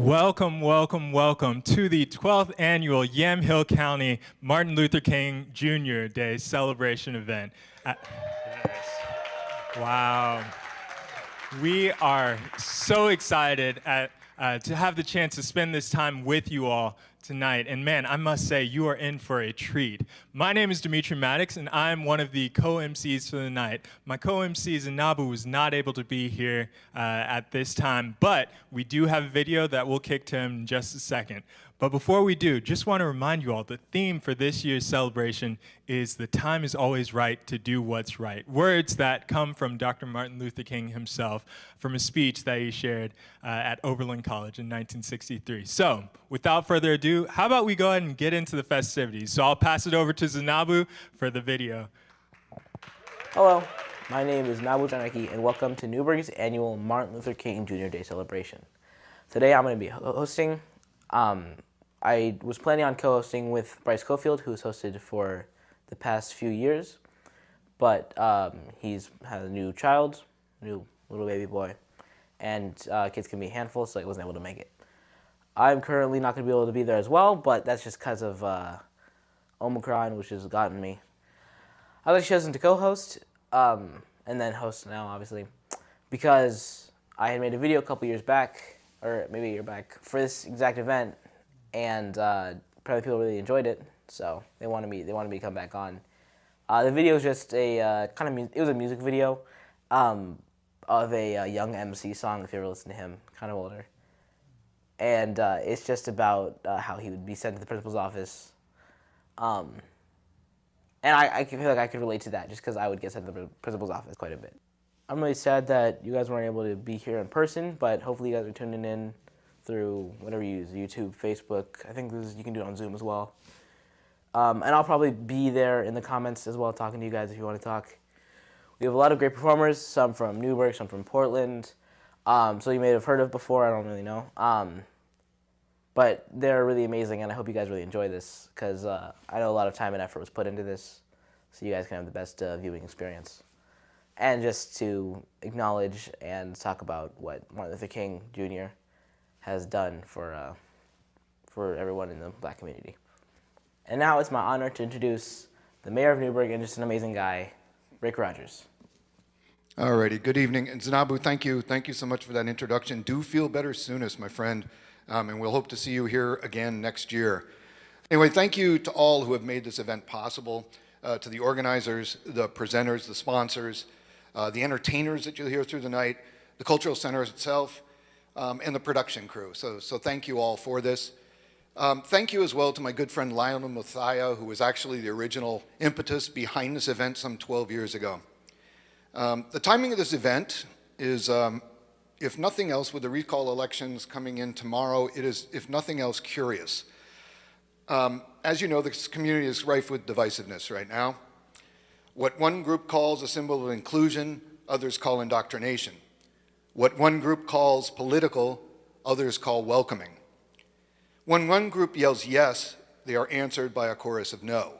Welcome, welcome, welcome to the 12th annual Yamhill County Martin Luther King Jr. Day celebration event. Yes. Wow. We are so excited to have the chance to spend this time with you all tonight. And man, I must say, you are in for a treat. My name is Dimitri Maddox, and I'm one of the co-MCs for the night. My co-MC, Zanabu, was not able to be here at this time, but we do have a video that we'll kick to him in just a second. But before we do, just want to remind you all, the theme for this year's celebration is "The time is always right to do what's right." Words that come from Dr. Martin Luther King himself from a speech that he shared at Oberlin College in 1963. So, without further ado, how about we go ahead and get into the festivities? So I'll pass it over to Zanabu for the video. Hello, my name is Nabu Janaki, and welcome to Newberg's annual Martin Luther King Jr. Day celebration. Today I'm going to be hosting. I was planning on co-hosting with Bryce Cofield, who's hosted for the past few years, but he's had a new child, new little baby boy, and kids can be a handful, so he wasn't able to make it. I'm currently not going to be able to be there as well, but that's just because of Omicron, which has gotten me. I was chosen to co-host, and then host now, obviously, because I had made a video a couple years back, or maybe a year back, for this exact event, and probably people really enjoyed it, so they wanted me to come back on. The video was just a it was a music video of a young MC song, if you ever listen to him, kind of older. And it's just about how he would be sent to the principal's office. And I feel like I could relate to that just because I would get sent to the principal's office quite a bit. I'm really sad that you guys weren't able to be here in person, but hopefully you guys are tuning in through whatever you use, YouTube, Facebook. I think you can do it on Zoom as well. And I'll probably be there in the comments as well, talking to you guys if you want to talk. We have a lot of great performers, some from Newberg, some from Portland. So you may have heard of before, I don't really know. But they're really amazing, and I hope you guys really enjoy this, because I know a lot of time and effort was put into this, so you guys can have the best viewing experience. And just to acknowledge and talk about what Martin Luther King Jr. has done for everyone in the Black community. And now it's my honor to introduce the mayor of Newberg, and just an amazing guy, Rick Rogers. Alrighty, good evening. And Zanabu, thank you so much for that introduction. Do feel better soonest, my friend, and we'll hope to see you here again next year. Anyway, thank you to all who have made this event possible, to the organizers, the presenters, the sponsors, the entertainers that you'll hear through the night, the cultural center itself, and the production crew. So thank you all for this. Thank you as well to my good friend Lionel Muthaya, who was actually the original impetus behind this event some 12 years ago. The timing of this event is, if nothing else, with the recall elections coming in tomorrow, it is, if nothing else, curious. As you know, this community is rife with divisiveness right now. What one group calls a symbol of inclusion, others call indoctrination. What one group calls political, others call welcoming. When one group yells yes, they are answered by a chorus of no.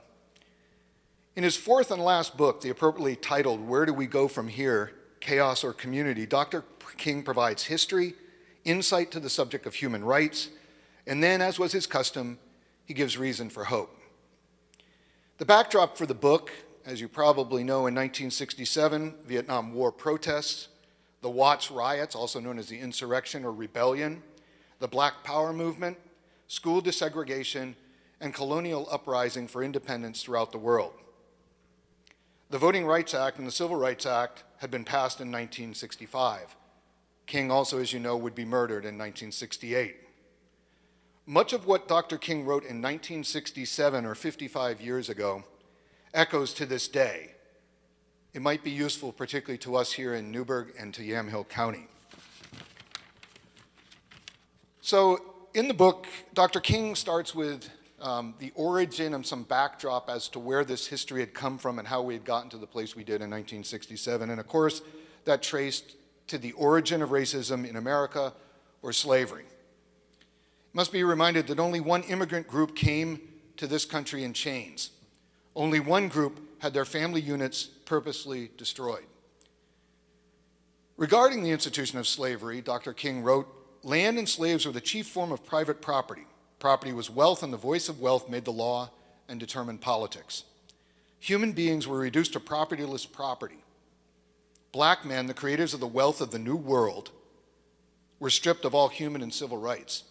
In his fourth and last book, the appropriately titled "Where Do We Go From Here? Chaos or Community?", Dr. King provides history, insight to the subject of human rights, and then, as was his custom, he gives reason for hope. The backdrop for the book, as you probably know, in 1967, Vietnam War protests, the Watts riots, also known as the insurrection or rebellion, the Black Power movement, school desegregation, and colonial uprising for independence throughout the world. The Voting Rights Act and the Civil Rights Act had been passed in 1965. King also, as you know, would be murdered in 1968. Much of what Dr. King wrote in 1967, or 55 years ago, echoes to this day. It might be useful, particularly to us here in Newberg and to Yamhill County. So in the book, Dr. King starts with the origin and some backdrop as to where this history had come from and how we had gotten to the place we did in 1967. And of course, that traced to the origin of racism in America or slavery. You must be reminded that only one immigrant group came to this country in chains. Only one group had their family units purposely destroyed. Regarding the institution of slavery, Dr. King wrote land and slaves were the chief form of private property. Property was wealth, and the voice of wealth made the law and determined politics. Human beings were reduced to propertyless property. Black men, the creators of the wealth of the New World, were stripped of all human and civil rights,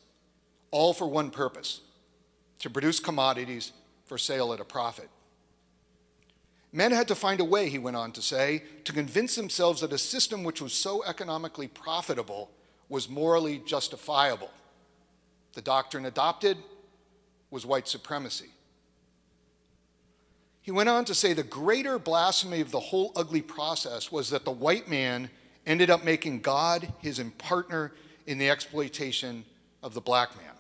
all for one purpose: to produce commodities for sale at a profit. Men had to find a way, he went on to say, to convince themselves that a system which was so economically profitable was morally justifiable. The doctrine adopted was white supremacy. He went on to say the greater blasphemy of the whole ugly process was that the white man ended up making God his partner in the exploitation of the black man.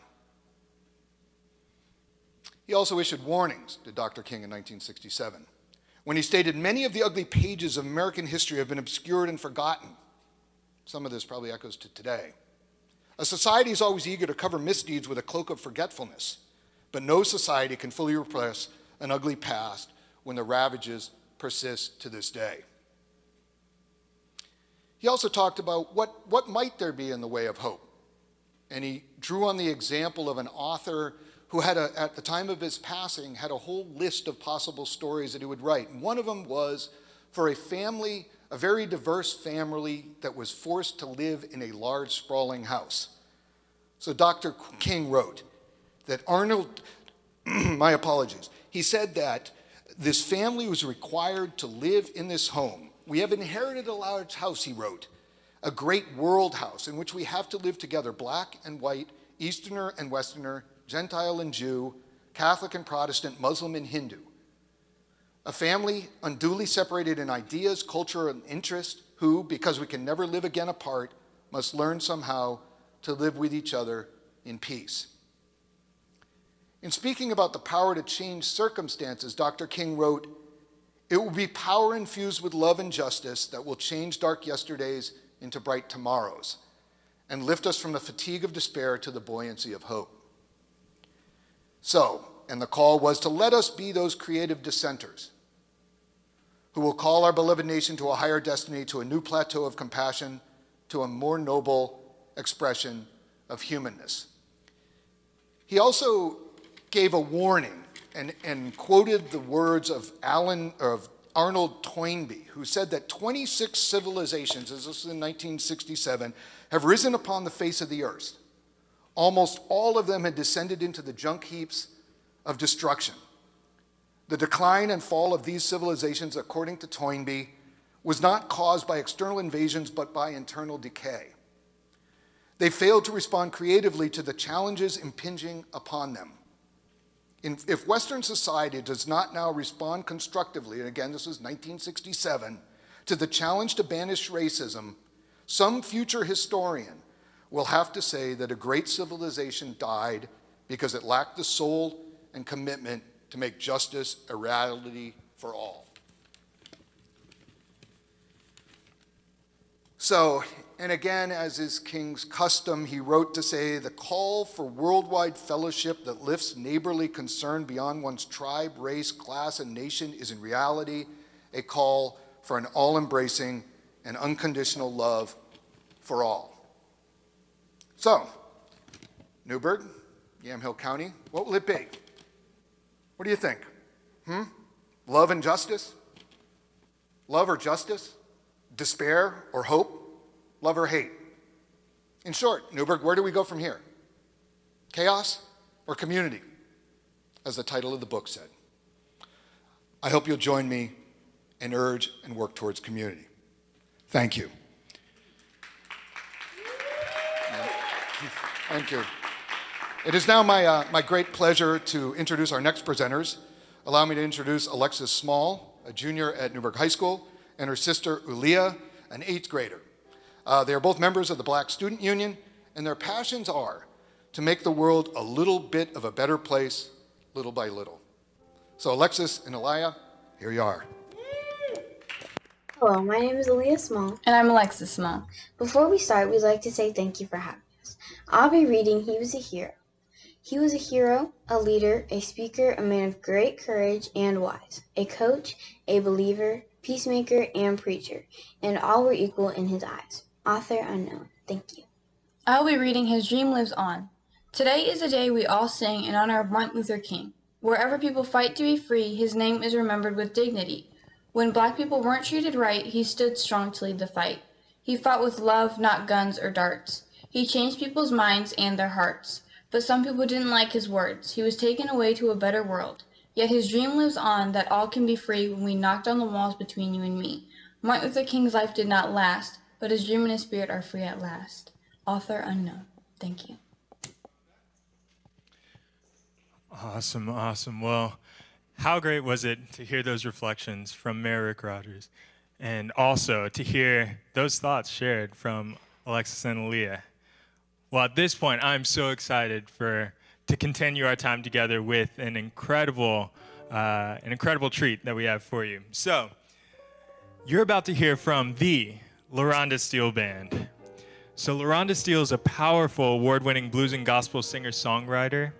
He also issued warnings to Dr. King in 1967, when he stated many of the ugly pages of American history have been obscured and forgotten. Some of this probably echoes to today. A society is always eager to cover misdeeds with a cloak of forgetfulness, but no society can fully repress an ugly past when the ravages persist to this day. He also talked about what might there be in the way of hope. And he drew on the example of an author who had, at the time of his passing, had a whole list of possible stories that he would write. And one of them was for a family, a very diverse family that was forced to live in a large, sprawling house. So Dr. King wrote that Arnold, my apologies, he said that this family was required to live in this home. We have inherited a large house, he wrote, a great world house in which we have to live together, black and white, Easterner and Westerner, Gentile and Jew, Catholic and Protestant, Muslim and Hindu. A family unduly separated in ideas, culture, and interest, who, because we can never live again apart, must learn somehow to live with each other in peace. In speaking about the power to change circumstances, Dr. King wrote, "It will be power infused with love and justice that will change dark yesterdays into bright tomorrows and lift us from the fatigue of despair to the buoyancy of hope." So, and the call was to let us be those creative dissenters who will call our beloved nation to a higher destiny, to a new plateau of compassion, to a more noble expression of humanness. He also gave a warning and quoted the words of Arnold Toynbee, who said that 26 civilizations, as this was in 1967, have risen upon the face of the earth. Almost all of them had descended into the junk heaps of destruction. The decline and fall of these civilizations, according to Toynbee, was not caused by external invasions, but by internal decay. They failed to respond creatively to the challenges impinging upon them. If Western society does not now respond constructively, and again, this was 1967, to the challenge to banish racism, some future historian will have to say that a great civilization died because it lacked the soul and commitment to make justice a reality for all. So, and again, as is King's custom, he wrote to say, the call for worldwide fellowship that lifts neighborly concern beyond one's tribe, race, class, and nation is in reality a call for an all-embracing and unconditional love for all. So, Newberg, Yamhill County, what will it be? What do you think? Love and justice? Love or justice? Despair or hope? Love or hate? In short, Newberg, where do we go from here? Chaos or community, as the title of the book said. I hope you'll join me and urge and work towards community. Thank you. Thank you. It is now my great pleasure to introduce our next presenters. Allow me to introduce Alexis Small, a junior at Newberg High School, and her sister Ulia, an 8th grader. They are both members of the Black Student Union, and their passions are to make the world a little bit of a better place, little by little. So Alexis and Elia, here you are. Hello, my name is Aaliyah Small. And I'm Alexis Small. Before we start, we'd like to say thank you for having us. I'll be reading He Was a Hero. He was a hero, a leader, a speaker, a man of great courage and wise, a coach, a believer, peacemaker, and preacher, and all were equal in his eyes. Author unknown. Thank you. I will be reading His Dream Lives On. Today is a day we all sing in honor of Martin Luther King. Wherever people fight to be free, his name is remembered with dignity. When black people weren't treated right, he stood strong to lead the fight. He fought with love, not guns or darts. He changed people's minds and their hearts. But some people didn't like his words. He was taken away to a better world. Yet his dream lives on that all can be free when we knock down the walls between you and me. Martin Luther King's life did not last, but his dream and his spirit are free at last. Author unknown. Thank you. Awesome, awesome. Well, how great was it to hear those reflections from Mayor Rick Rogers, and also to hear those thoughts shared from Alexis and Aaliyah. Well, at this point, I'm so excited to continue our time together with an incredible treat that we have for you. So, you're about to hear from the LaRonda Steele Band. So LaRonda Steele is a powerful, award-winning blues and gospel singer-songwriter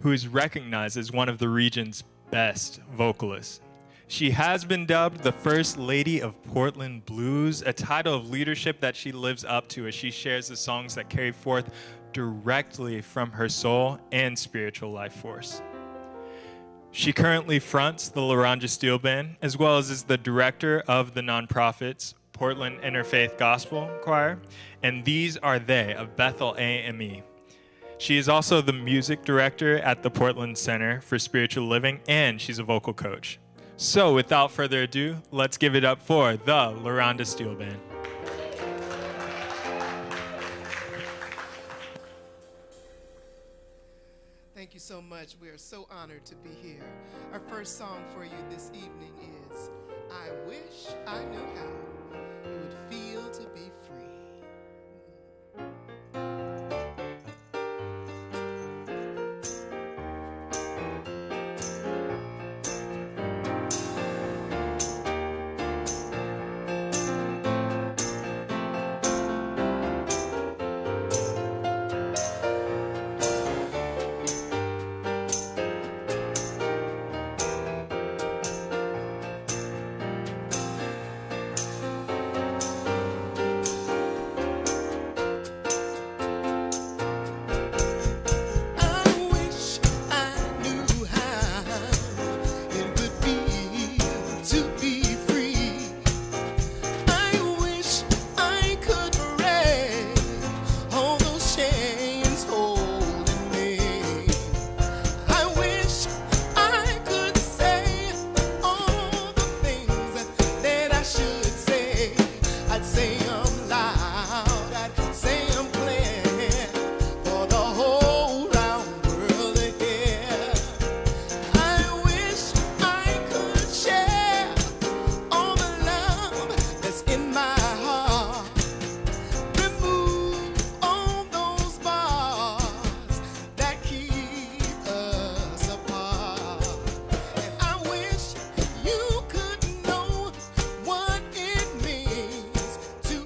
who is recognized as one of the region's best vocalists. She has been dubbed the First Lady of Portland Blues, a title of leadership that she lives up to as she shares the songs that carry forth directly from her soul and spiritual life force. She currently fronts the LaRonda Steele Band, as well as is the director of the nonprofits Portland Interfaith Gospel Choir, and These Are They of Bethel AME. She is also the music director at the Portland Center for Spiritual Living, and she's a vocal coach. So without further ado, let's give it up for the LaRonda Steele Band. Thank you so much. We are so honored to be here. Our first song for you this evening is I Wish I Knew How It Would Feel to Be Free. To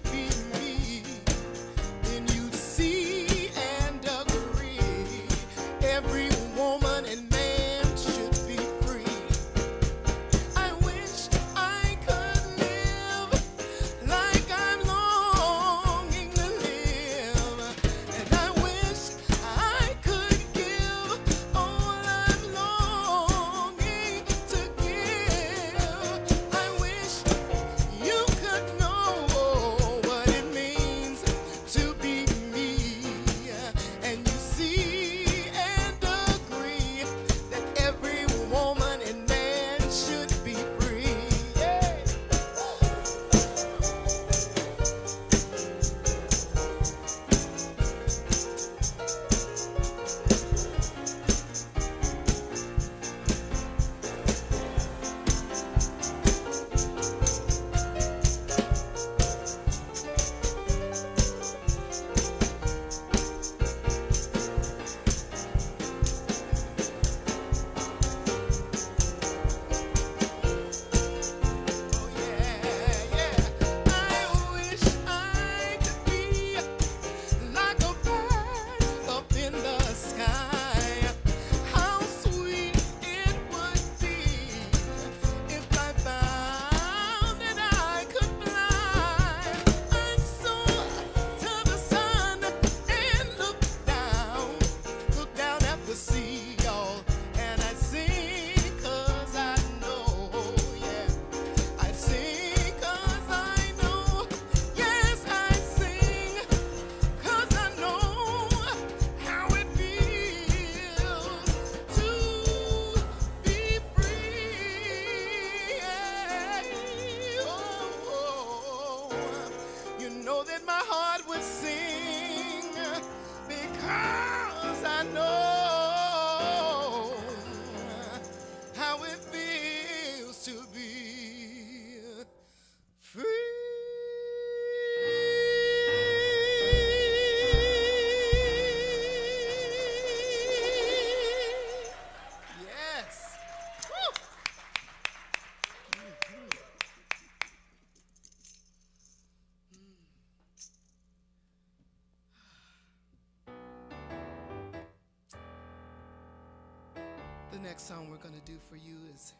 The next song we're going to do for you is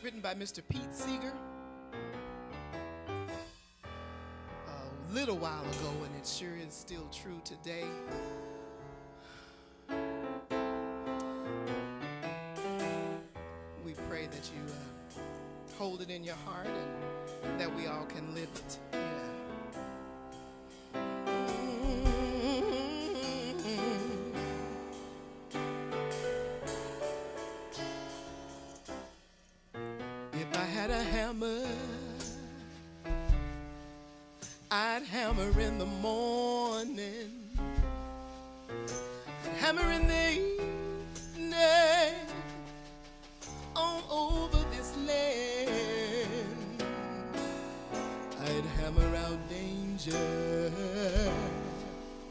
written by Mr. Pete Seeger a little while ago, and it sure is still true today. We pray that you hold it in your heart and that we all can live it. If I had a hammer, I'd hammer in the morning, I'd hammer in the evening, all over this land. I'd hammer out danger,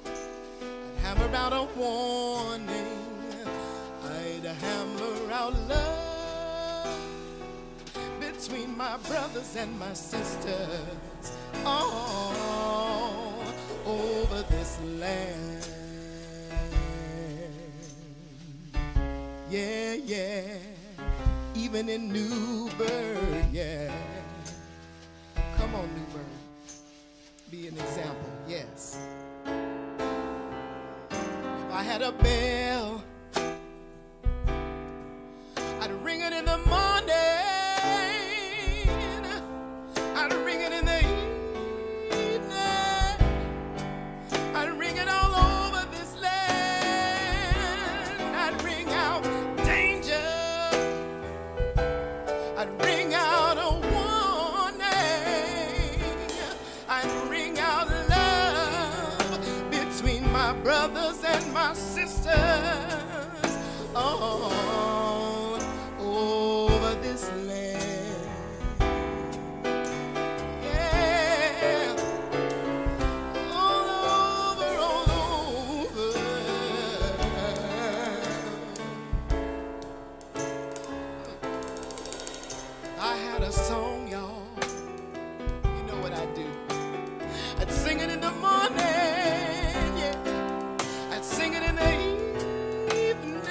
I'd hammer out a warning, I'd hammer out love between my brothers and my sisters all over this land. Yeah, yeah, even in Newberg, yeah. Come on, Newberg, be an example, yes. If I had a bell, I'd ring it in the morning, I'd ring it in the evening, I'd ring it all over this land. I'd ring out danger, I'd ring out a warning, I'd ring out love between my brothers and my sisters all over this land. Yeah, all over, all over. I had a song, y'all. You know what I'd do? I'd sing it in the morning, yeah. I'd sing it in the evening.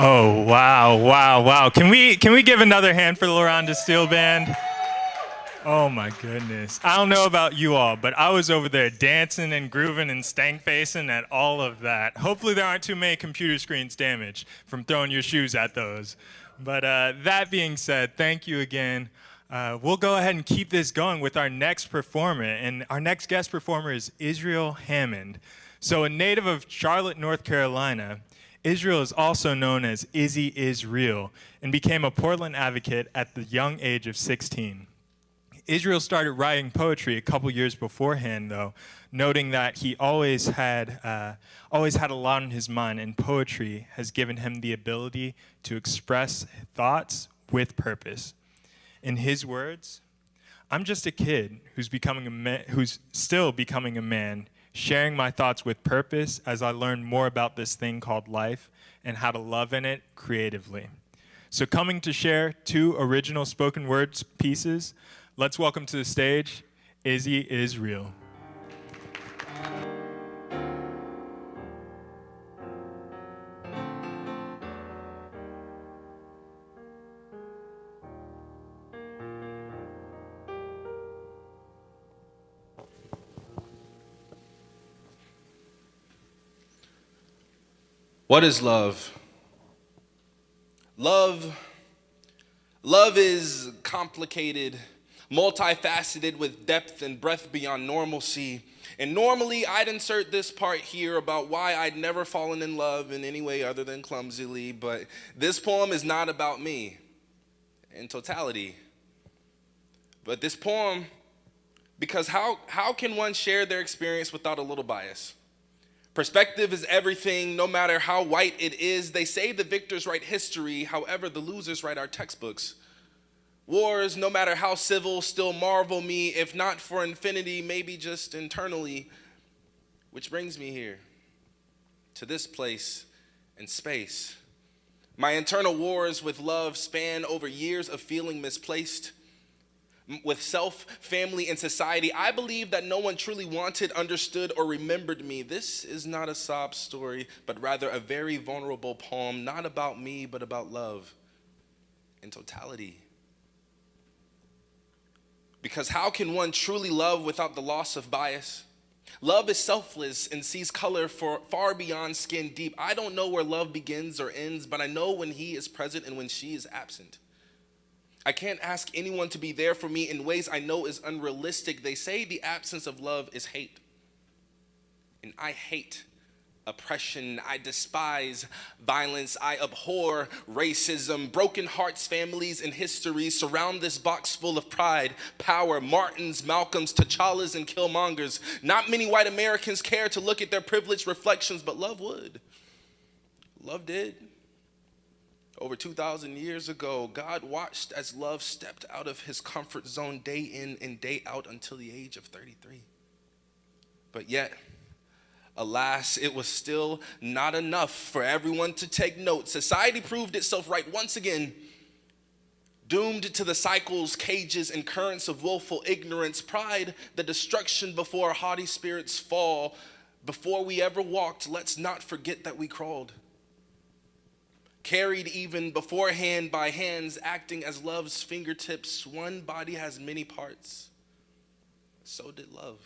Oh, wow, wow, wow. Can we give another hand for the LaRonda Steel Band? Oh my goodness. I don't know about you all, but I was over there dancing and grooving and stank facing at all of that. Hopefully there aren't too many computer screens damaged from throwing your shoes at those. But that being said, thank you again. We'll go ahead and keep this going with our next performer. And our next guest performer is Israel Hammond. So a native of Charlotte, North Carolina, Israel is also known as Izzy Is Real and became a Portland advocate at the young age of 16. Israel started writing poetry a couple years beforehand, though, noting that he always had a lot on his mind, and poetry has given him the ability to express thoughts with purpose. In his words, "I'm just a kid who's still becoming a man, sharing my thoughts with purpose as I learn more about this thing called life and how to love in it creatively." So coming to share 2 original spoken words pieces, let's welcome to the stage, Izzy Is Real. What is love? Love is complicated, multifaceted with depth and breadth beyond normalcy. And normally I'd insert this part here about why I'd never fallen in love in any way other than clumsily, but this poem is not about me in totality. But this poem, because how can one share their experience without a little bias? Perspective is everything, no matter how white it is. They say the victors write history, however, the losers write our textbooks. Wars, no matter how civil, still marvel me, if not for infinity, maybe just internally. Which brings me here, to this place and space. My internal wars with love span over years of feeling misplaced. With self, family, and society, I believe that no one truly wanted, understood, or remembered me. This is not a sob story, but rather a very vulnerable poem, not about me, but about love in totality. Because how can one truly love without the loss of bias? Love is selfless and sees color far beyond skin deep. I don't know where love begins or ends, but I know when he is present and when she is absent. I can't ask anyone to be there for me in ways I know is unrealistic. They say the absence of love is hate. And I hate oppression. I despise violence. I abhor racism. Broken hearts, families, and history surround this box full of pride, power, Martins, Malcolms, T'Challas, and Killmongers. Not many white Americans care to look at their privileged reflections, but love would. Love did. Over 2,000 years ago, God watched as love stepped out of his comfort zone day in and day out until the age of 33. But yet, alas, it was still not enough for everyone to take note. Society proved itself right once again, doomed to the cycles, cages, and currents of willful ignorance, pride, the destruction before haughty spirits fall. Before we ever walked, let's not forget that we crawled. Carried even beforehand by hands acting as love's fingertips. One body has many parts. So did love.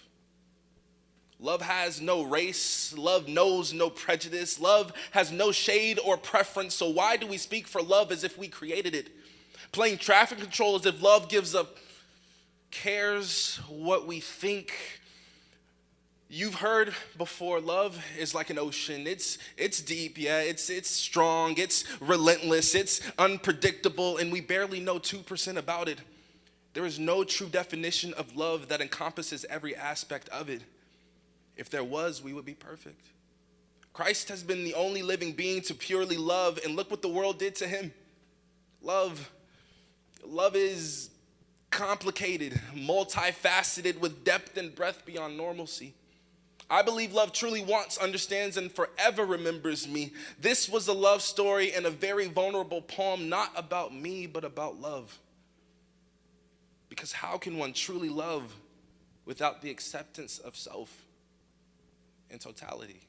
Love has no race. Love knows no prejudice. Love has no shade or preference. So why do we speak for love as if we created it? Playing traffic control as if love cares what we think. You've heard before, love is like an ocean. It's deep, yeah, it's strong, it's relentless, it's unpredictable, and we barely know 2% about it. There is no true definition of love that encompasses every aspect of it. If there was, we would be perfect. Christ has been the only living being to purely love, and look what the world did to him. Love is complicated, multifaceted, with depth and breadth beyond normalcy. I believe love truly wants, understands, and forever remembers me. This was a love story and a very vulnerable poem, not about me, but about love. Because how can one truly love without the acceptance of self in totality?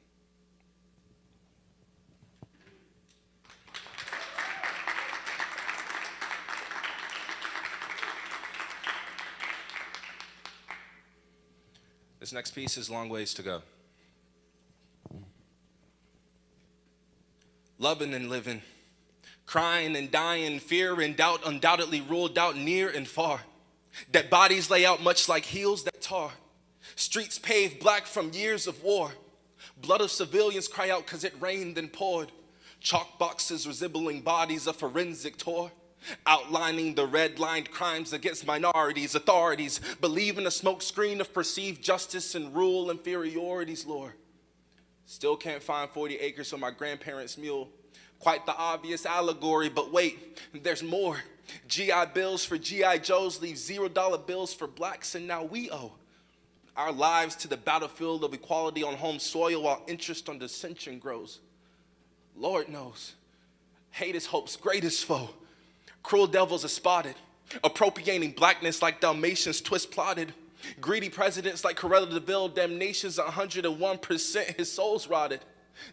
This next piece is Long Ways to Go. Loving and living, crying and dying, fear and doubt undoubtedly ruled out near and far. Dead bodies lay out much like heels that tar. Streets paved black from years of war. Blood of civilians cry out cause it rained and poured. Chalk boxes resembling bodies of forensic tour. Outlining the red-lined crimes against minorities. Authorities believe in a smoke screen of perceived justice and rule inferiorities, Lord. Still can't find 40 acres for my grandparents' mule. Quite the obvious allegory, but wait, there's more. GI bills for GI Joes leave $0 bills for blacks, and now we owe our lives to the battlefield of equality on home soil while interest on dissension grows. Lord knows, hate is hope's greatest foe. Cruel devils are spotted, appropriating blackness like Dalmatians twist plotted. Greedy presidents like Corella DeVille, damnation's 101%, his soul's rotted.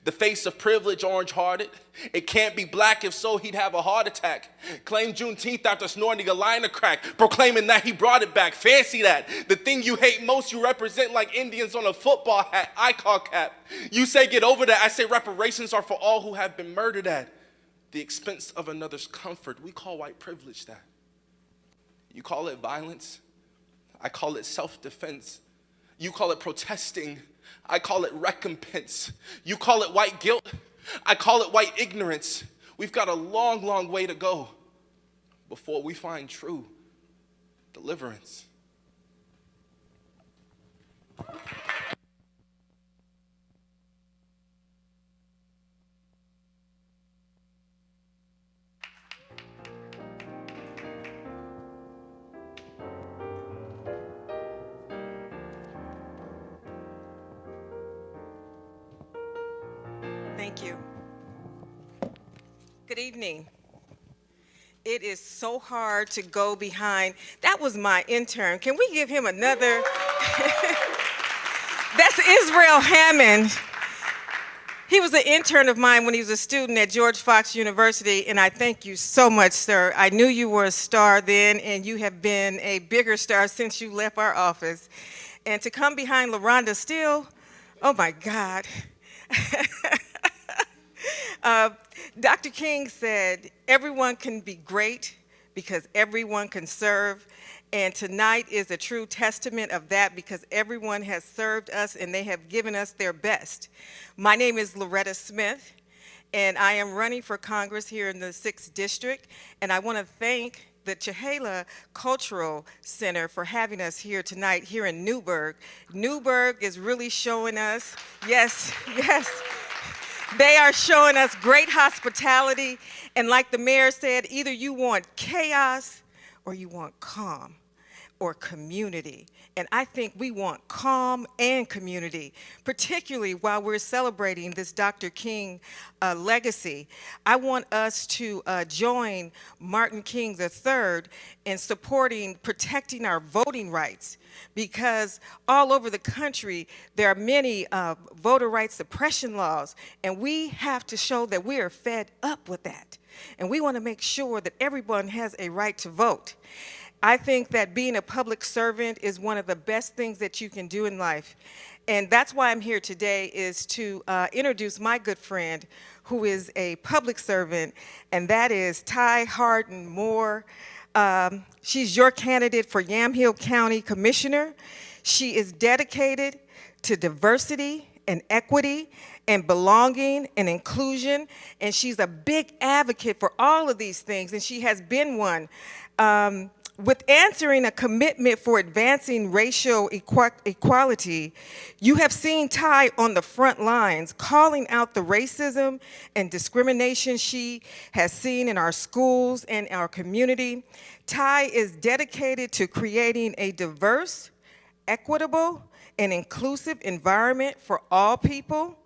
The face of privilege, orange-hearted. It can't be black, if so, he'd have a heart attack. Claimed Juneteenth after snorting a line of crack, proclaiming that he brought it back. Fancy that. The thing you hate most, you represent like Indians on a football hat, icon cap. You say get over that, I say reparations are for all who have been murdered at the expense of another's comfort. We call white privilege that. You call it violence. I call it self-defense. You call it protesting. I call it recompense. You call it white guilt. I call it white ignorance. We've got a long, long way to go before we find true deliverance. Thank you. Good evening. It is so hard to go behind. That was my intern. Can we give him another? That's Israel Hammond. He was an intern of mine when he was a student at George Fox University, and I thank you so much, sir. I knew you were a star then, and you have been a bigger star since you left our office. And to come behind LaRonda Steele, oh my God. Dr. King said, everyone can be great because everyone can serve. And tonight is a true testament of that because everyone has served us and they have given us their best. My name is Loretta Smith, and I am running for Congress here in the 6th District. And I want to thank the Chehalem Cultural Center for having us here tonight here in Newberg. Newberg is really showing us, yes, yes. They are showing us great hospitality, and like the mayor said, either you want chaos or you want calm or community. And I think we want calm and community, particularly while we're celebrating this Dr. King legacy. I want us to join Martin King III in supporting, protecting our voting rights, because all over the country, there are many voter rights suppression laws, and we have to show that we are fed up with that. And we want to make sure that everyone has a right to vote. I think that being a public servant is one of the best things that you can do in life. And that's why I'm here today, is to introduce my good friend who is a public servant, and that is Ty Harden Moore. She's your candidate for Yamhill County Commissioner. She is dedicated to diversity and equity and belonging and inclusion, and she's a big advocate for all of these things, and she has been one. With answering a commitment for advancing racial equality, you have seen Ty on the front lines calling out the racism and discrimination she has seen in our schools and our community. Ty is dedicated to creating a diverse, equitable, and inclusive environment for all people.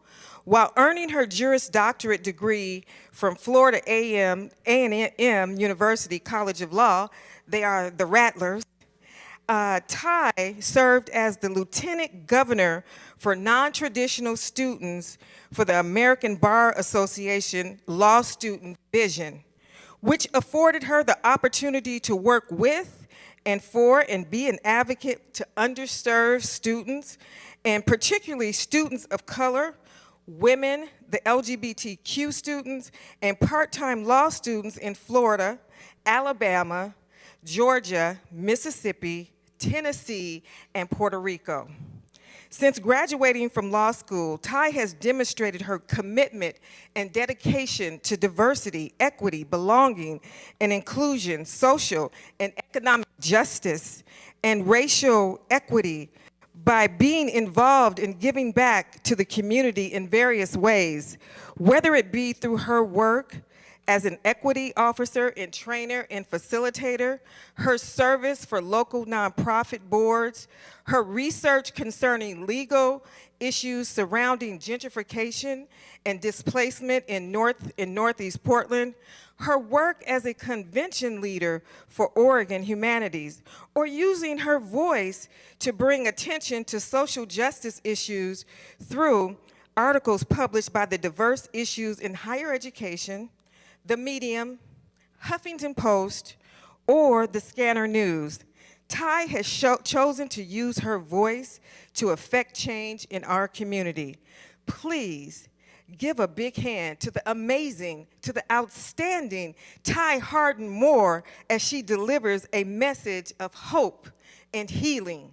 While earning her Juris Doctorate degree from Florida A&M University College of Law, they are the Rattlers, Ty served as the Lieutenant Governor for non-traditional students for the American Bar Association Law Student Vision, which afforded her the opportunity to work with and for and be an advocate to underserved students, and particularly students of color, women, the LGBTQ students, and part-time law students in Florida, Alabama, Georgia, Mississippi, Tennessee, and Puerto Rico. Since graduating from law school, Ty has demonstrated her commitment and dedication to diversity, equity, belonging, and inclusion, social and economic justice, and racial equity by being involved in giving back to the community in various ways, whether it be through her work as an equity officer and trainer and facilitator, her service for local nonprofit boards, her research concerning legal issues surrounding gentrification and displacement in Northeast Portland, her work as a convention leader for Oregon Humanities, or using her voice to bring attention to social justice issues through articles published by the Diverse Issues in Higher Education, The Medium, Huffington Post, or the Scanner News. Ty has chosen to use her voice to affect change in our community. Please give a big hand to the amazing, to the outstanding Ty Harden Moore as she delivers a message of hope and healing.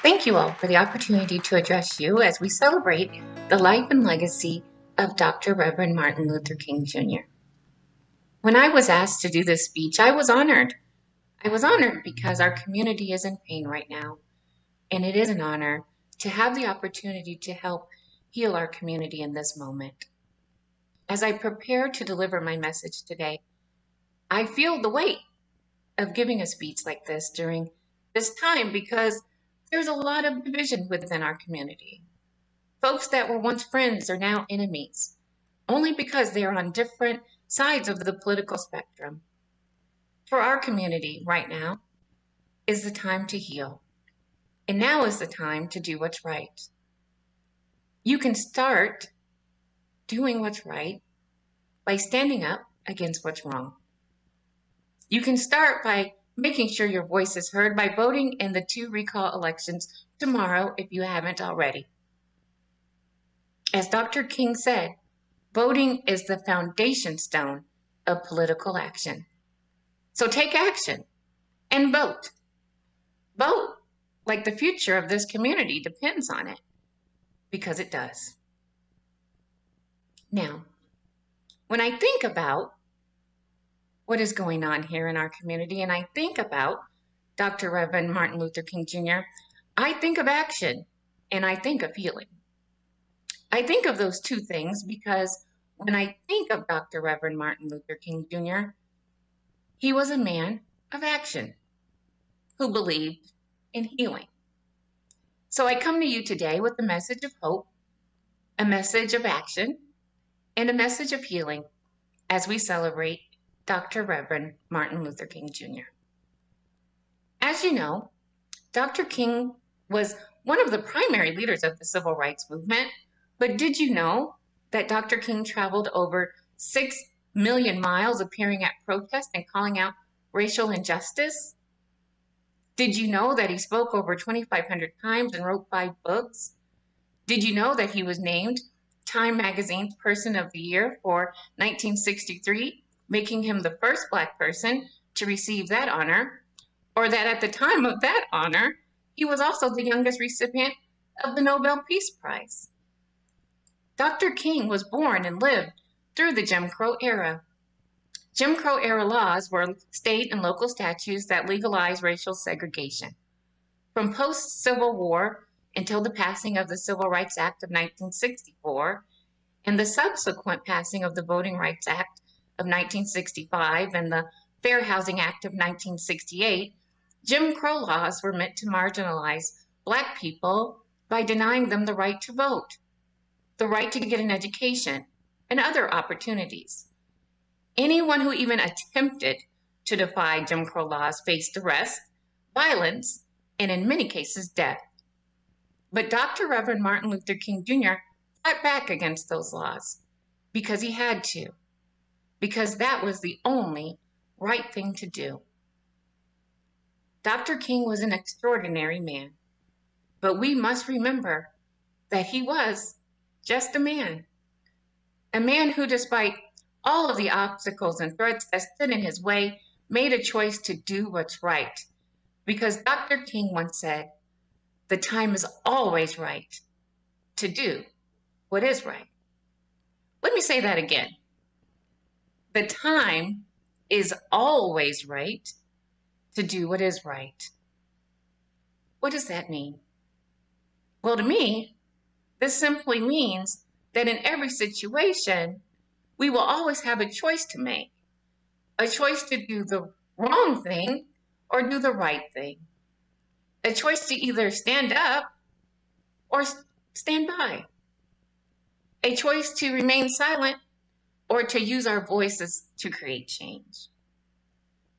Thank you all for the opportunity to address you as we celebrate the life and legacy of Dr. Reverend Martin Luther King Jr. When I was asked to do this speech, I was honored. I was honored because our community is in pain right now, and it is an honor to have the opportunity to help heal our community in this moment. As I prepare to deliver my message today, I feel the weight of giving a speech like this during this time because there's a lot of division within our community. Folks that were once friends are now enemies, only because they are on different sides of the political spectrum. For our community right now is the time to heal. And now is the time to do what's right. You can start doing what's right by standing up against what's wrong. You can start by making sure your voice is heard by voting in the 2 recall elections tomorrow if you haven't already. As Dr. King said, voting is the foundation stone of political action. So take action and vote. Vote like the future of this community depends on it, because it does. Now, when I think about what is going on here in our community, and I think about Dr. Reverend Martin Luther King Jr., I think of action and I think of healing. I think of those two things because when I think of Dr. Reverend Martin Luther King Jr., he was a man of action who believed in healing. So I come to you today with a message of hope, a message of action, and a message of healing as we celebrate Dr. Reverend Martin Luther King Jr. As you know, Dr. King was one of the primary leaders of the civil rights movement, but did you know that Dr. King traveled over 6 million miles appearing at protests and calling out racial injustice? Did you know that he spoke over 2,500 times and wrote 5 books? Did you know that he was named Time Magazine's Person of the Year for 1963, making him the first Black person to receive that honor? Or that at the time of that honor, he was also the youngest recipient of the Nobel Peace Prize. Dr. King was born and lived through the Jim Crow era. Jim Crow era laws were state and local statutes that legalized racial segregation. From post-Civil War until the passing of the Civil Rights Act of 1964 and the subsequent passing of the Voting Rights Act of 1965 and the Fair Housing Act of 1968, Jim Crow laws were meant to marginalize Black people by denying them the right to vote, the right to get an education, and other opportunities. Anyone who even attempted to defy Jim Crow laws faced arrest, violence, and in many cases, death. But Dr. Reverend Martin Luther King Jr. fought back against those laws because he had to, because that was the only right thing to do. Dr. King was an extraordinary man, but we must remember that he was just a man who, despite all of the obstacles and threats that stood in his way, made a choice to do what's right. Because Dr. King once said, the time is always right to do what is right. Let me say that again. The time is always right to do what is right. What does that mean? Well, to me, this simply means that in every situation, we will always have a choice to make, a choice to do the wrong thing or do the right thing, a choice to either stand up or stand by, a choice to remain silent or to use our voices to create change.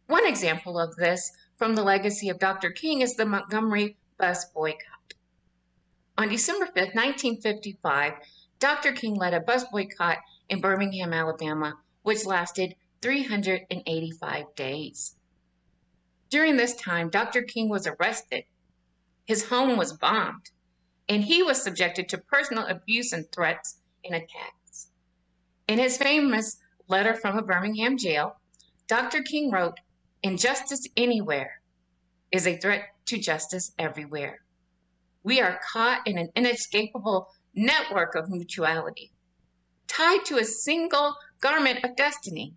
One example of this from the legacy of Dr. King is the Montgomery bus boycott. On December 5th, 1955, Dr. King led a bus boycott in Birmingham, Alabama, which lasted 385 days. During this time, Dr. King was arrested, his home was bombed, and he was subjected to personal abuse and threats and attacks. In his famous letter from a Birmingham jail, Dr. King wrote, "Injustice anywhere is a threat to justice everywhere. We are caught in an inescapable network of mutuality, tied to a single garment of destiny.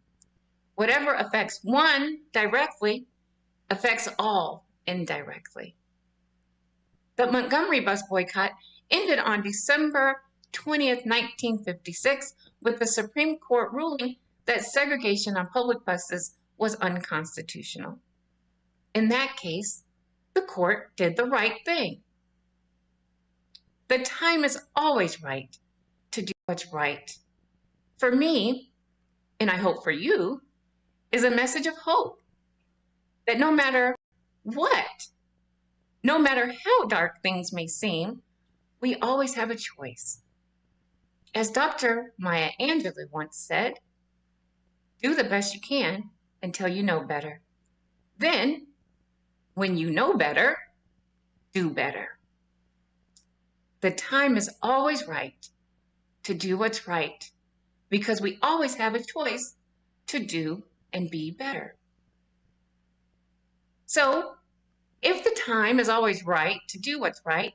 Whatever affects one directly affects all indirectly." The Montgomery bus boycott ended on December 20th, 1956, with the Supreme Court ruling that segregation on public buses was unconstitutional. In that case, the court did the right thing. The time is always right to do what's right. For me, and I hope for you, is a message of hope that no matter what, no matter how dark things may seem, we always have a choice. As Dr. Maya Angelou once said, do the best you can until you know better. Then, when you know better, do better. The time is always right to do what's right because we always have a choice to do and be better. So, if the time is always right to do what's right,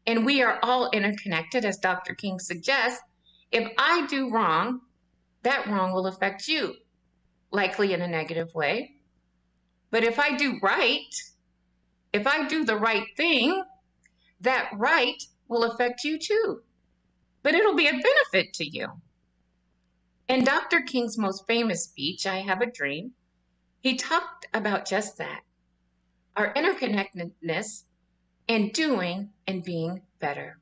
and we are all interconnected, as Dr. King suggests, if I do wrong, that wrong will affect you, likely in a negative way. But if I do right, if I do the right thing, that right will affect you too. But it'll be a benefit to you. In Dr. King's most famous speech, I Have a Dream, he talked about just that, our interconnectedness and doing and being better.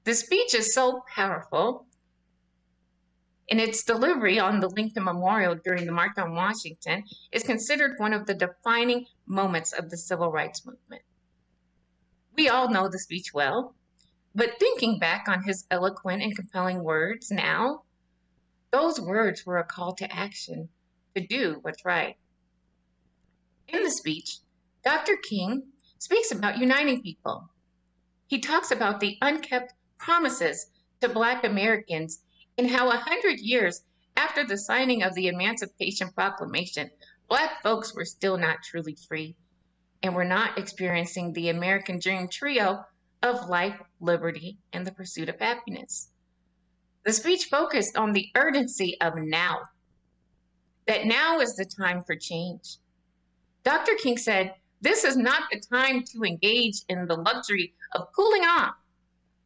The speech is so powerful, and its delivery on the Lincoln Memorial during the March on Washington is considered one of the defining moments of the Civil Rights Movement. We all know the speech well, but thinking back on his eloquent and compelling words now, those words were a call to action to do what's right. In the speech, Dr. King speaks about uniting people. He talks about the unkept promises to Black Americans and how 100 years after the signing of the Emancipation Proclamation, Black folks were still not truly free and were not experiencing the American dream trio of life, liberty, and the pursuit of happiness. The speech focused on the urgency of now, that now is the time for change. Dr. King said, this is not the time to engage in the luxury of cooling off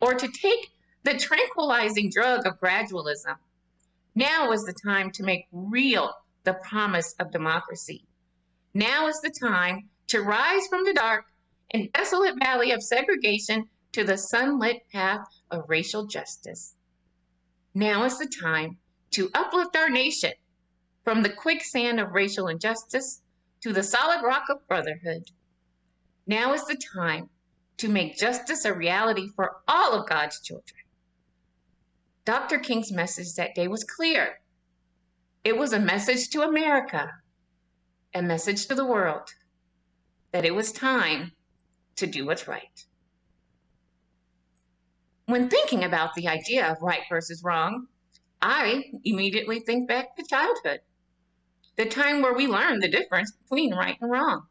or to take the tranquilizing drug of gradualism. Now is the time to make real the promise of democracy. Now is the time to rise from the dark and desolate valley of segregation to the sunlit path of racial justice. Now is the time to uplift our nation from the quicksand of racial injustice to the solid rock of brotherhood. Now is the time to make justice a reality for all of God's children. Dr. King's message that day was clear. It was a message to America a message to the world that it was time to do what's right. When thinking about the idea of right versus wrong, I immediately think back to childhood, the time where we learned the difference between right and wrong.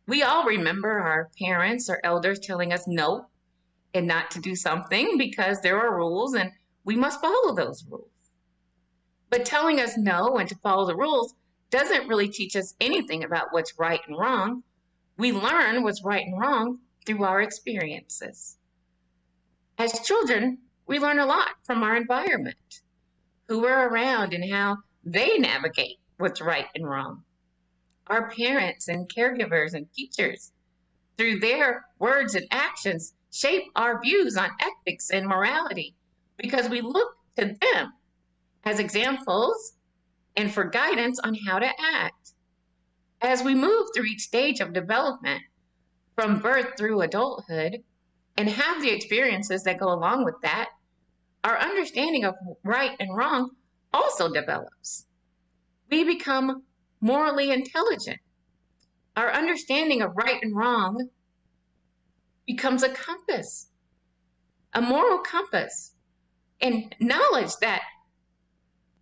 We all remember our parents or elders telling us no and not to do something because there are rules and we must follow those rules. But telling us no and to follow the rules doesn't really teach us anything about what's right and wrong. We learn what's right and wrong through our experiences. As children, we learn a lot from our environment, who we're around and how they navigate what's right and wrong. Our parents and caregivers and teachers, through their words and actions, shape our views on ethics and morality because we look to them as examples and for guidance on how to act. As we move through each stage of development, from birth through adulthood, and have the experiences that go along with that, our understanding of right and wrong also develops. We become morally intelligent. Our understanding of right and wrong becomes a compass, a moral compass, and knowledge that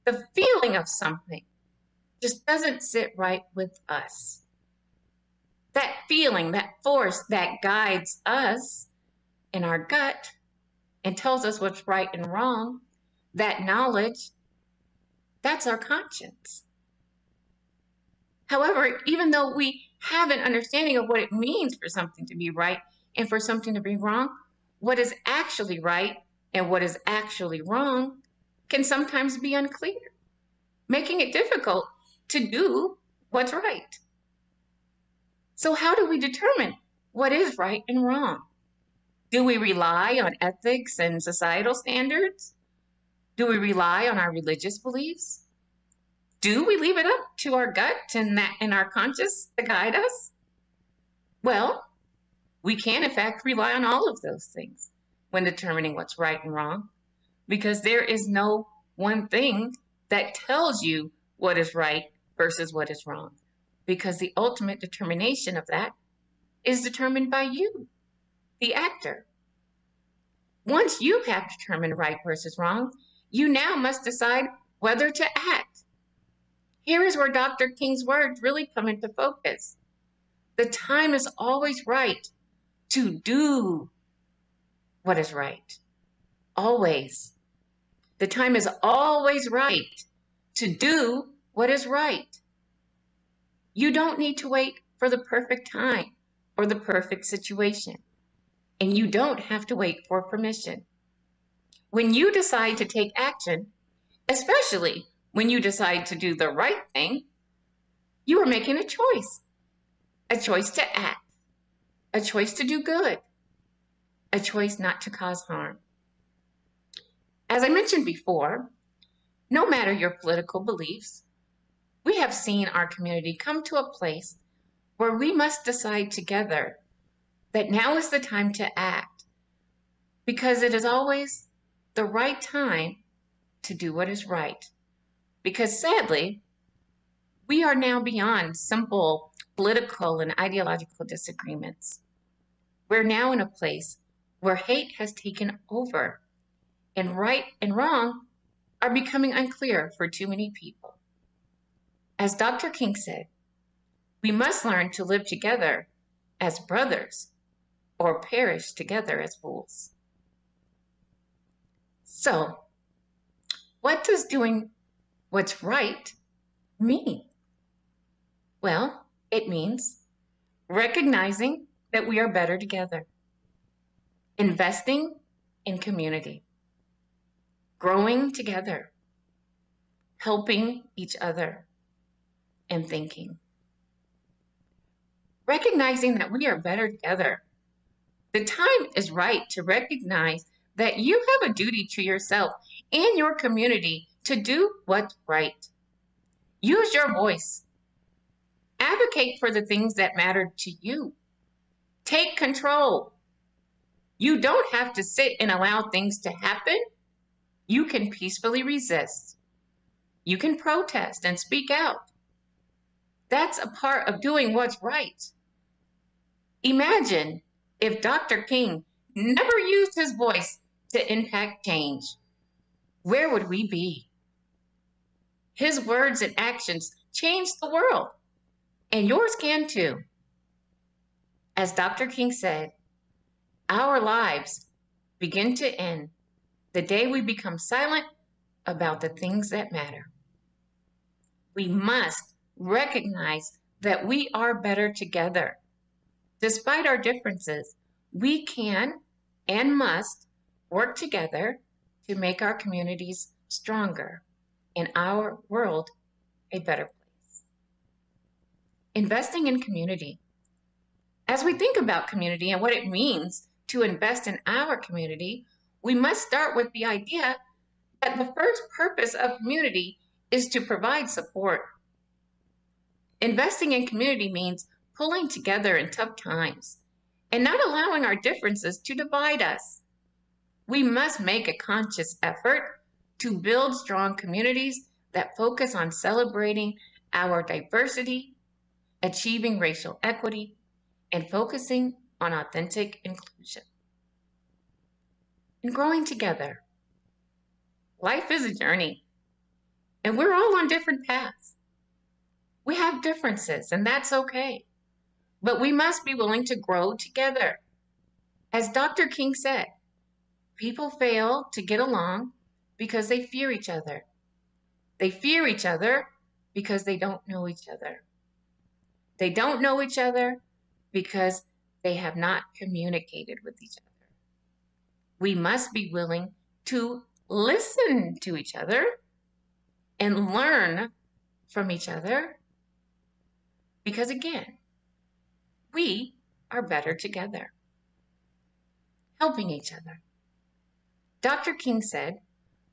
the feeling of something just doesn't sit right with us. That feeling, that force that guides us in our gut and tells us what's right and wrong, that knowledge, that's our conscience. However, even though we have an understanding of what it means for something to be right and for something to be wrong, what is actually right and what is actually wrong can sometimes be unclear, making it difficult to do what's right. So how do we determine what is right and wrong? Do we rely on ethics and societal standards? Do we rely on our religious beliefs? Do we leave it up to our gut and our conscience to guide us? Well, we can in fact rely on all of those things when determining what's right and wrong, because there is no one thing that tells you what is right versus what is wrong, because the ultimate determination of that is determined by you, the actor. Once you have determined right versus wrong, you now must decide whether to act. Here is where Dr. King's words really come into focus. The time is always right to do what is right. Always. The time is always right to do what is right. You don't need to wait for the perfect time or the perfect situation. And you don't have to wait for permission. When you decide to take action, especially when you decide to do the right thing, you are making a choice to act, a choice to do good, a choice not to cause harm. As I mentioned before, no matter your political beliefs, we have seen our community come to a place where we must decide together that now is the time to act, because it is always the right time to do what is right. Because sadly, we are now beyond simple political and ideological disagreements. We're now in a place where hate has taken over, and right and wrong are becoming unclear for too many people. As Dr. King said, we must learn to live together as brothers or perish together as fools. So, what does doing what's right mean? Well, it means recognizing that we are better together, investing in community, growing together, helping each other, and thinking. Recognizing that we are better together. The time is right to recognize that you have a duty to yourself and your community to do what's right. Use your voice. Advocate for the things that matter to you. Take control. You don't have to sit and allow things to happen. You can peacefully resist. You can protest and speak out. That's a part of doing what's right. Imagine if Dr. King never used his voice to impact change. Where would we be? His words and actions changed the world, and yours can too. As Dr. King said, our lives begin to end the day we become silent about the things that matter. We must recognize that we are better together. Despite our differences, we can and must work together to make our communities stronger and our world a better place. Investing in community. As we think about community and what it means to invest in our community, we must start with the idea that the first purpose of community is to provide support. Investing in community means pulling together in tough times and not allowing our differences to divide us. We must make a conscious effort to build strong communities that focus on celebrating our diversity, achieving racial equity, and focusing on authentic inclusion. And growing together. Life is a journey, and we're all on different paths. We have differences, and that's okay. But we must be willing to grow together. As Dr. King said, people fail to get along because they fear each other. They fear each other because they don't know each other. They don't know each other because they have not communicated with each other. We must be willing to listen to each other and learn from each other because, again, we are better together. Helping each other. Dr. King said,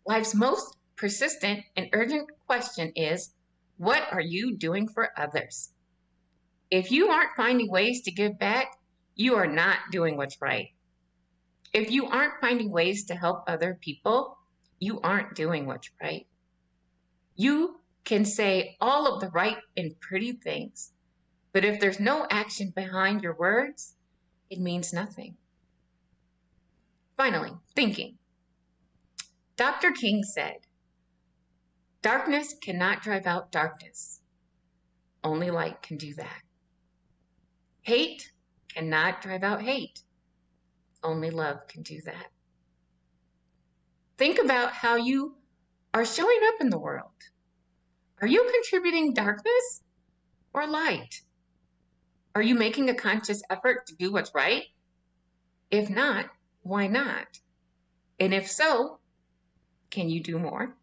life's most persistent and urgent question is, what are you doing for others? If you aren't finding ways to give back, you are not doing what's right. If you aren't finding ways to help other people, you aren't doing what's right. You can say all of the right and pretty things, but if there's no action behind your words, it means nothing. Finally, thinking. Dr. King said, darkness cannot drive out darkness. Only light can do that. Hate cannot drive out hate. Only love can do that. Think about how you are showing up in the world. Are you contributing darkness or light? Are you making a conscious effort to do what's right? If not, why not? And if so, can you do more?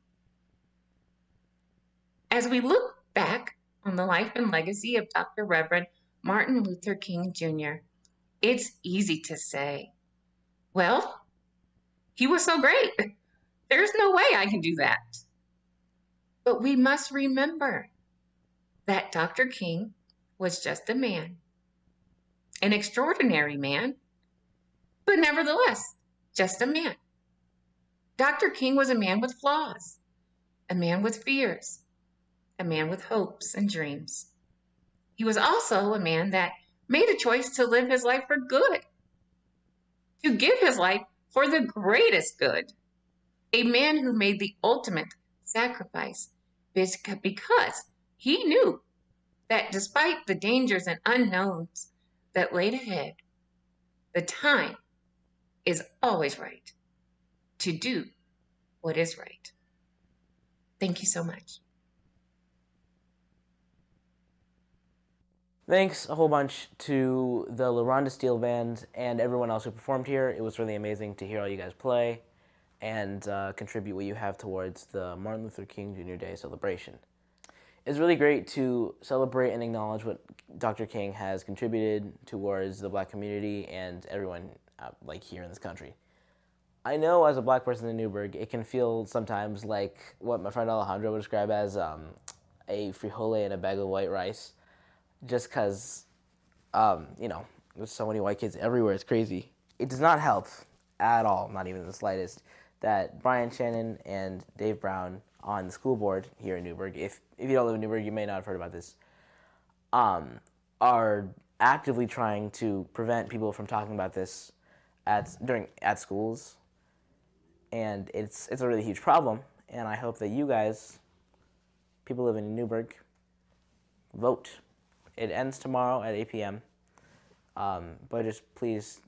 As we look back on the life and legacy of Dr. Reverend Martin Luther King Jr., it's easy to say, well, he was so great. There's no way I can do that. But we must remember that Dr. King was just a man, an extraordinary man, but nevertheless, just a man. Dr. King was a man with flaws, a man with fears, a man with hopes and dreams. He was also a man that made a choice to live his life for good, to give his life for the greatest good. A man who made the ultimate sacrifice because he knew that despite the dangers and unknowns that laid ahead, the time is always right to do what is right. Thank you so much. Thanks a whole bunch to the LaRonda Steele Band and everyone else who performed here. It was really amazing to hear all you guys play and contribute what you have towards the Martin Luther King Jr. Day celebration. It's really great to celebrate and acknowledge what Dr. King has contributed towards the black community and everyone like here in this country. I know as a black person in Newberg, it can feel sometimes like what my friend Alejandro would describe as a frijole and a bag of white rice. Just because, there's so many white kids everywhere, it's crazy. It does not help at all, not even the slightest, that Brian Shannon and Dave Brown on the school board here in Newberg, if you don't live in Newberg, you may not have heard about this, are actively trying to prevent people from talking about this at schools, and it's a really huge problem. And I hope that you guys, people living in Newberg, vote. It ends tomorrow at 8 p.m. But just please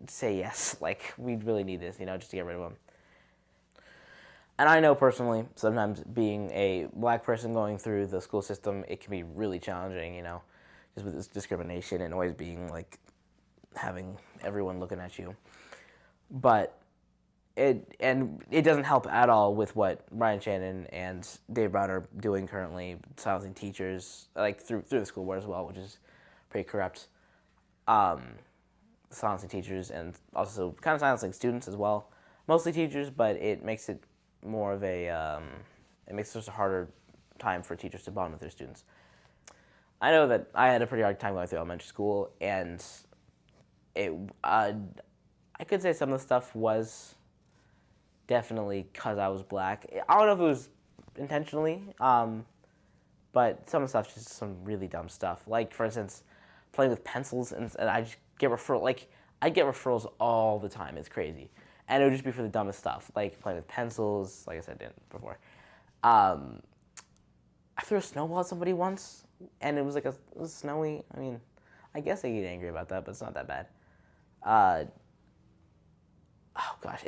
say yes. Like, we really need this, just to get rid of them. And I know personally, sometimes being a black person going through the school system, it can be really challenging, just with this discrimination and always being like having everyone looking at you. But it doesn't help at all with what Brian Shannon and Dave Brown are doing currently, silencing teachers, like through the school board as well, which is pretty corrupt. Silencing teachers and also kind of silencing students as well. Mostly teachers, but it makes it more of a, it makes it just a harder time for teachers to bond with their students. I know that I had a pretty hard time going through elementary school, and I could say some of the stuff was definitely because I was black. I don't know if it was intentionally, but some of the stuff just some really dumb stuff. Like, for instance, playing with pencils, and I just get I get referrals all the time. It's crazy. And it would just be for the dumbest stuff, like playing with pencils, like I said before. I threw a snowball at somebody once, and it was like it was snowy. I mean, I guess I get angry about that, but it's not that bad. Oh gosh,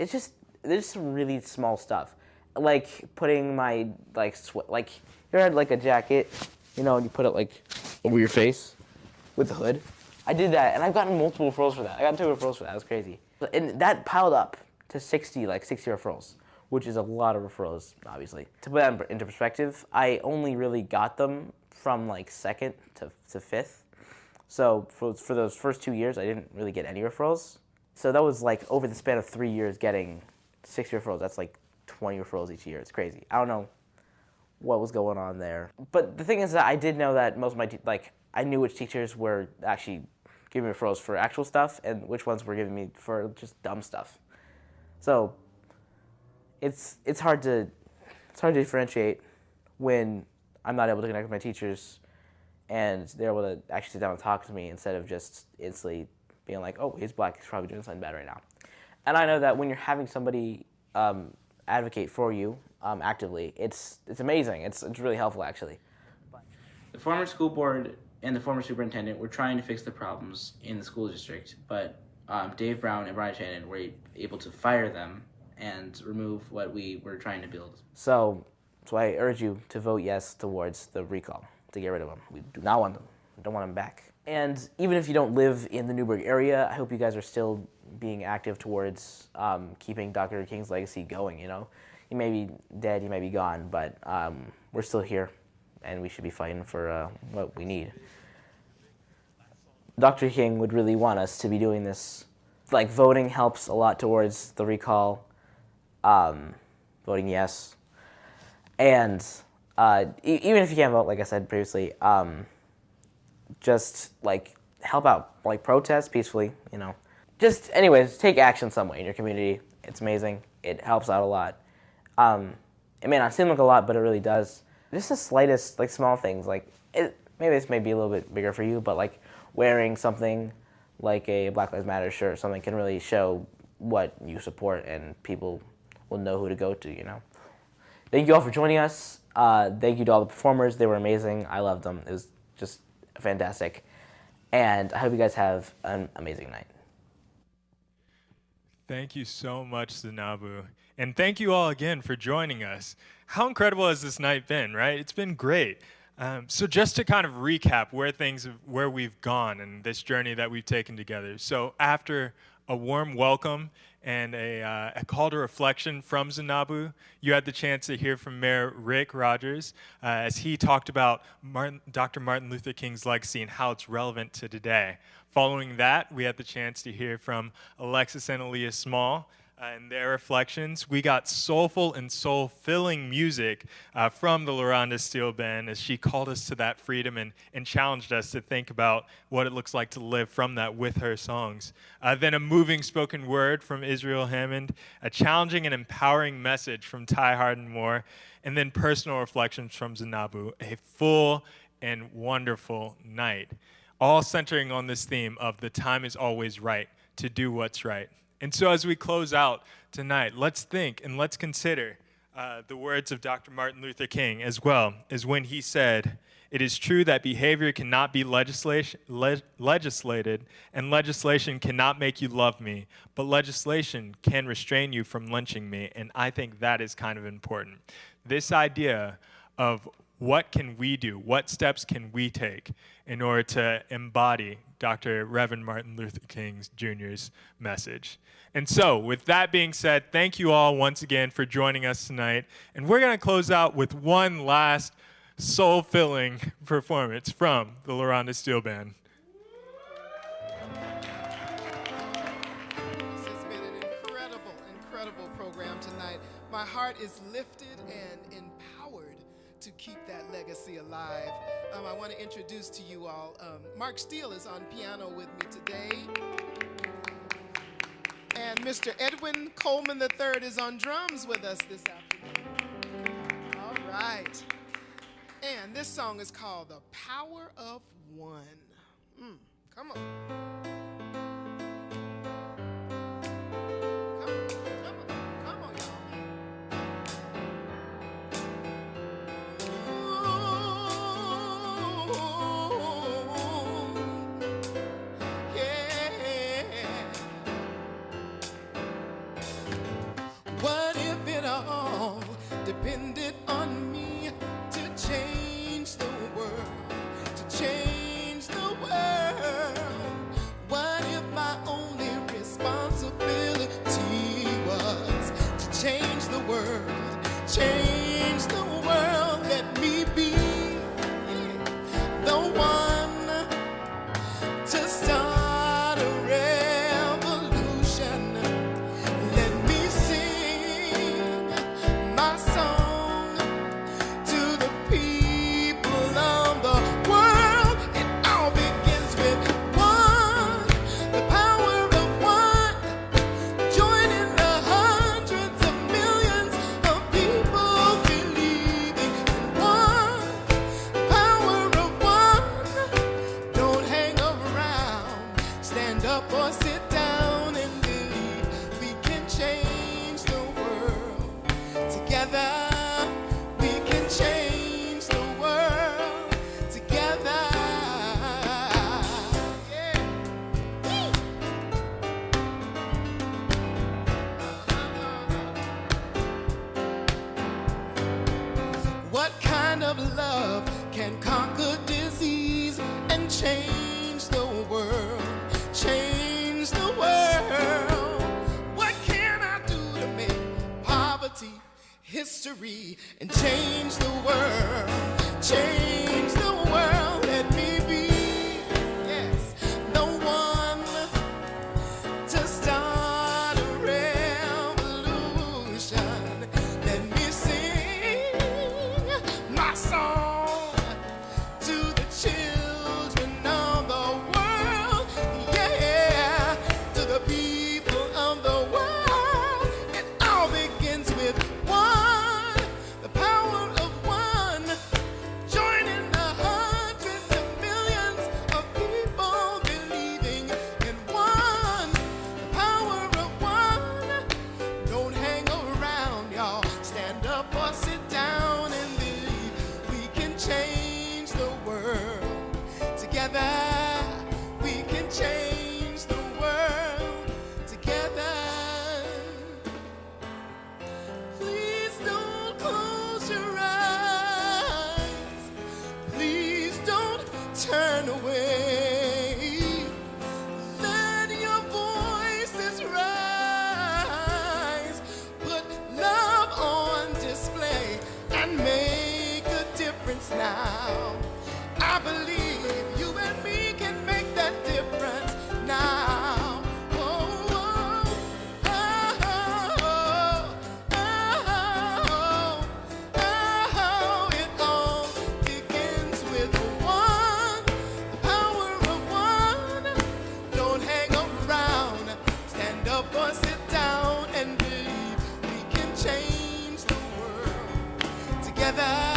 there's some really small stuff, like putting my you ever had like a jacket, and you put it like over your face with the hood. I did that, and I've gotten multiple referrals for that. I got 2 referrals for that. It was crazy, and that piled up to 60 referrals, which is a lot of referrals, obviously. To put that into perspective, I only really got them from like 2nd to 5th. So for those first 2 years, I didn't really get any referrals. So that was like over the span of 3 years getting 60 referrals. That's like 20 referrals each year. It's crazy. I don't know what was going on there. But the thing is that I did know that most of my, I knew which teachers were actually giving me referrals for actual stuff and which ones were giving me for just dumb stuff. So it's hard to differentiate when I'm not able to connect with my teachers and they're able to actually sit down and talk to me instead of just instantly being like, oh, he's black, he's probably doing something bad right now. And I know that when you're having somebody advocate for you actively, it's amazing. It's really helpful, actually. The former school board and the former superintendent were trying to fix the problems in the school district, but Dave Brown and Brian Shannon were able to fire them and remove what we were trying to build. So I urge you to vote yes towards the recall, to get rid of them. We do not want them. We don't want them back. And even if you don't live in the Newberg area, I hope you guys are still being active towards keeping Dr. King's legacy going, He may be dead, he may be gone, but we're still here, and we should be fighting for what we need. Dr. King would really want us to be doing this. Like, voting helps a lot towards the recall, voting yes. And even if you can't vote, like I said previously, just, help out, protest peacefully, Just, anyways, take action some way in your community. It's amazing. It helps out a lot. It may not seem like a lot, but it really does. Just the slightest, small things, maybe this may be a little bit bigger for you, but, wearing something like a Black Lives Matter shirt or something can really show what you support, and people will know who to go to, Thank you all for joining us. Thank you to all the performers. They were amazing. I loved them. It was just fantastic. And I hope you guys have an amazing night. Thank you so much, Zanabu. And thank you all again for joining us. How incredible has this night been, right? It's been great. So just to kind of recap where we've gone and this journey that we've taken together. So after a warm welcome and a call to reflection from Zanabu, you had the chance to hear from Mayor Rick Rogers as he talked about Dr. Martin Luther King's legacy and how it's relevant to today. Following that, we had the chance to hear from Alexis and Aaliyah Small and their reflections. We got soulful and soul-filling music from the LaRonda Steele Band as she called us to that freedom and challenged us to think about what it looks like to live from that with her songs. Then a moving spoken word from Israel Hammond, a challenging and empowering message from Ty Harden Moore, and then personal reflections from Zanabu, a full and wonderful night, all centering on this theme of the time is always right to do what's right. And so as we close out tonight, let's think and let's consider the words of Dr. Martin Luther King as well as when he said, "It is true that behavior cannot be legislated, and legislation cannot make you love me, but legislation can restrain you from lynching me." And I think that is kind of important. This idea of what can we do, what steps can we take in order to embody Dr. Reverend Martin Luther King Jr.'s message. And so, with that being said, thank you all once again for joining us tonight. And we're going to close out with one last soul-filling performance from the LaRonda Steel Band. This has been an incredible program tonight. My heart is lifted and empowered to keep that legacy alive. I want to introduce to you all, Mark Steele is on piano with me today. And Mr. Edwin Coleman III is on drums with us this afternoon. All right. And this song is called The Power of One. Come on. Come on, y'all. What if it all depended on me to change the world, to change the world? What if my only responsibility was to change the world, change the world? Let me be the one to start a revolution. Let me sing my song to the people of the world. It all begins with one, the power of one, joining the hundreds of millions of people believing in one, the power of one. Don't hang around, stand up or sit down and believe we can change the world. Together, we can change the world. Together, yeah. What kind of love can conquer disease and change the world? Change the world. What can I do to make poverty history and change the world? Change the world. Let me be, yes, the one to start a revolution. Let me sing my song to the children of the world, yeah, to the people of the world. It all begins with one, the power of one, joining the hundreds of millions of people believing in one, the power of one. Don't hang around, y'all. Stand up or sit down and believe we can change the world. Together, we can change the world. Together. Please don't close your eyes. Please don't turn away. Let your voices rise. Put love on display and make a difference now. I believe you and me can make that difference now. Oh, oh, oh, oh, oh, oh. It all begins with one, the power of one. Don't hang around, stand up or sit down and believe we can change the world. Together.